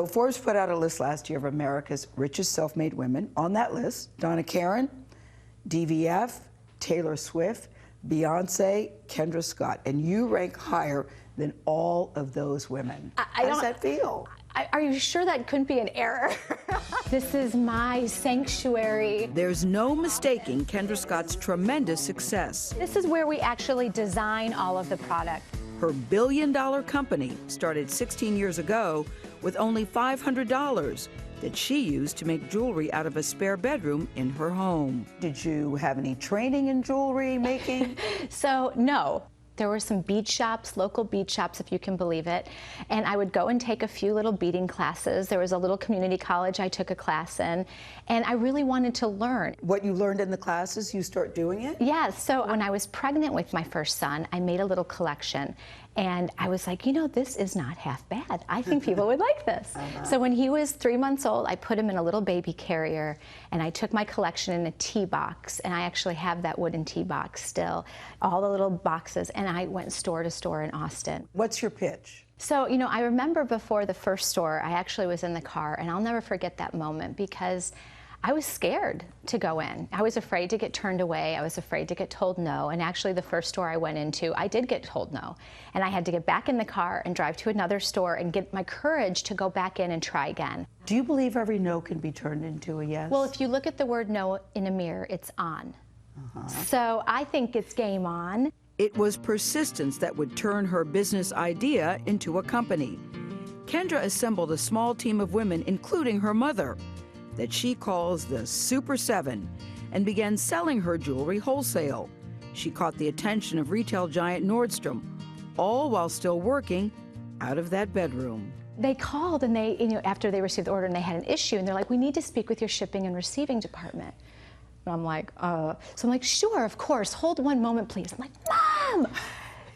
So Forbes put out a list last year of America's richest self-made women. On that list, Donna, Karan, DVF, Taylor Swift, Beyoncé, Kendra Scott, and you rank higher than all of those women. How does that feel? Are you sure that couldn't be an error? This is my sanctuary. There's no mistaking Kendra Scott's tremendous success. This is where we actually design all of the product. Her billion-dollar company started 16 years ago with only $500 that she used to make jewelry out of a spare bedroom in her home. Did you have any training in jewelry making? So, no. There were some bead shops, local bead shops, if you can believe it, and I would go and take a few little beading classes. There was a little community college I took a class in, and I really wanted to learn. What you learned in the classes, you start doing it? Yes, so when I was pregnant with my first son, I made a little collection, and I was like, you know, this is not half bad. I think people would like this. So when he was 3 months old, I put him in a little baby carrier, and I took my collection in a tea box, and I actually have that wooden tea box still, all the little boxes, and I went store to store in Austin. What's your pitch? So, you know, I remember before the first store, I actually was in the car, and I'll never forget that moment because I was scared to go in. I was afraid to get turned away. I was afraid to get told no. And actually, the first store I went into, I did get told no. And I had to get back in the car and drive to another store and get my courage to go back in and try again. Do you believe every no can be turned into a yes? Well, if you look at the word no in a mirror, it's on. So I think it's game on. It was persistence that would turn her business idea into a company. Kendra assembled a small team of women, including her mother, that she calls the Super 7, and began selling her jewelry wholesale. She caught the attention of retail giant Nordstrom, all while still working out of that bedroom. They called and they, you know, after they received the order and they had an issue, and they're like, we need to speak with your shipping and receiving department. And I'm like, so I'm like, sure, of course, hold one moment, please. I'm like, Mom,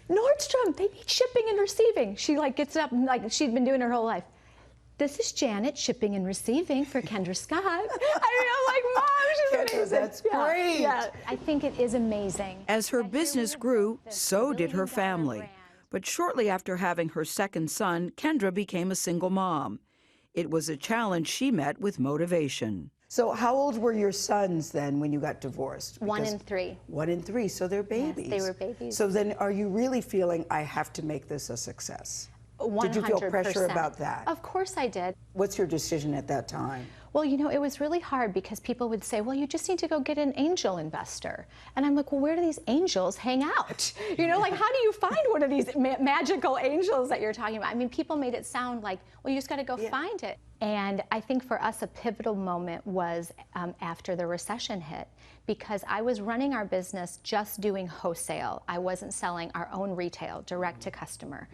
Nordstrom, they need shipping and receiving. She like gets up and like she'd been doing her whole life. This is Janet, shipping and receiving for Kendra Scott. I mean, I'm like, Mom, she's amazing. That's great. Yeah, I think it is amazing. As her business grew, so did her family. But shortly after having her second son, Kendra became a single mom. It was a challenge she met with motivation. So how old were your sons then when you got divorced? 1 and 3. 1 and 3, so they're babies. Yes, they were babies. So then are you really feeling, I have to make this a success? 100%. Did you feel pressure about that? Of course I did. What's your decision at that time? Well, you know, it was really hard because people would say, well, you just need to go get an angel investor. And I'm like, well, where do these angels hang out? You know, like, how do you find one of these magical angels that you're talking about? I mean, people made it sound like, well, you just got to go find it. And I think for us, a pivotal moment was after the recession hit, because I was running our business just doing wholesale. I wasn't selling our own retail, direct to customer.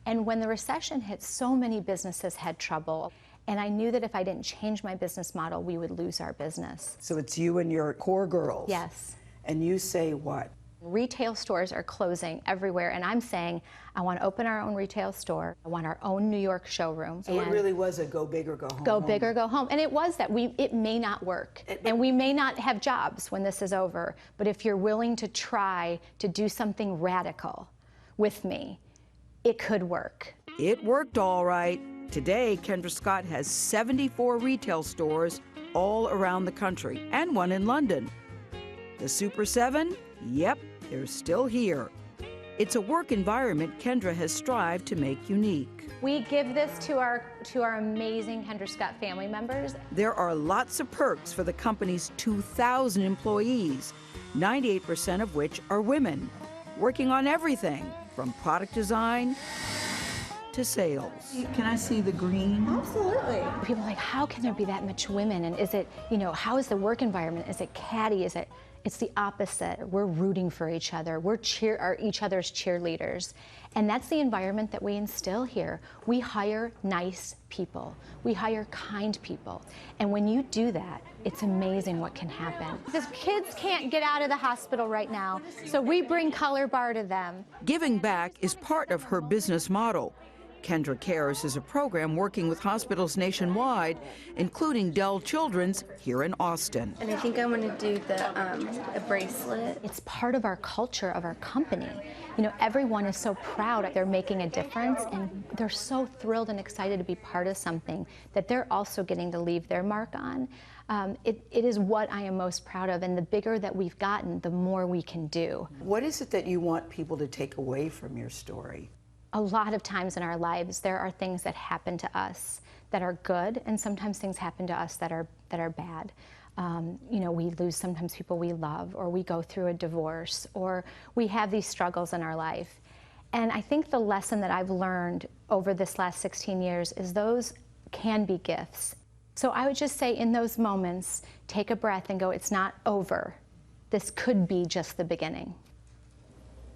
And when the recession hit, so many businesses had trouble. And I knew that if I didn't change my business model, we would lose our business. So it's you and your core girls. Yes. And you say what? Retail stores are closing everywhere, and I'm saying I want to open our own retail store. I want our own New York showroom. So it really was a go big or go home. Go big or go home. And it was that. It may not work, and we may not have jobs when this is over, but if you're willing to try to do something radical with me, it could work. It worked all right. Today, Kendra Scott has 74 retail stores all around the country and one in London. The Super 7? Yep, they're still here. It's a work environment Kendra has strived to make unique. We give this to our amazing Kendra Scott family members. There are lots of perks for the company's 2,000 employees, 98% of which are women, working on everything from product design to sales. Can I see the green? Absolutely. People are like, how can there be that much women? And is it, you know, how is the work environment? Is it catty? Is it? It's the opposite. We're rooting for each other. We're each other's cheerleaders. And that's the environment that we instill here. We hire nice people. We hire kind people. And when you do that, it's amazing what can happen. Because kids can't get out of the hospital right now, so we bring Color Bar to them. Giving back is part of her business model. Kendra Cares is a program working with hospitals nationwide, including Dell Children's here in Austin. And I think I want to do a bracelet. It's part of our culture, of our company. You know, everyone is so proud they're making a difference, and they're so thrilled and excited to be part of something that they're also getting to leave their mark on. It is what I am most proud of, and the bigger that we've gotten, the more we can do. What is it that you want people to take away from your story? A lot of times in our lives, there are things that happen to us that are good, and sometimes things happen to us that are bad. You know, we lose sometimes people we love, or we go through a divorce, or we have these struggles in our life. And I think the lesson that I've learned over this last 16 years is those can be gifts. So I would just say in those moments, take a breath and go, it's not over. This could be just the beginning.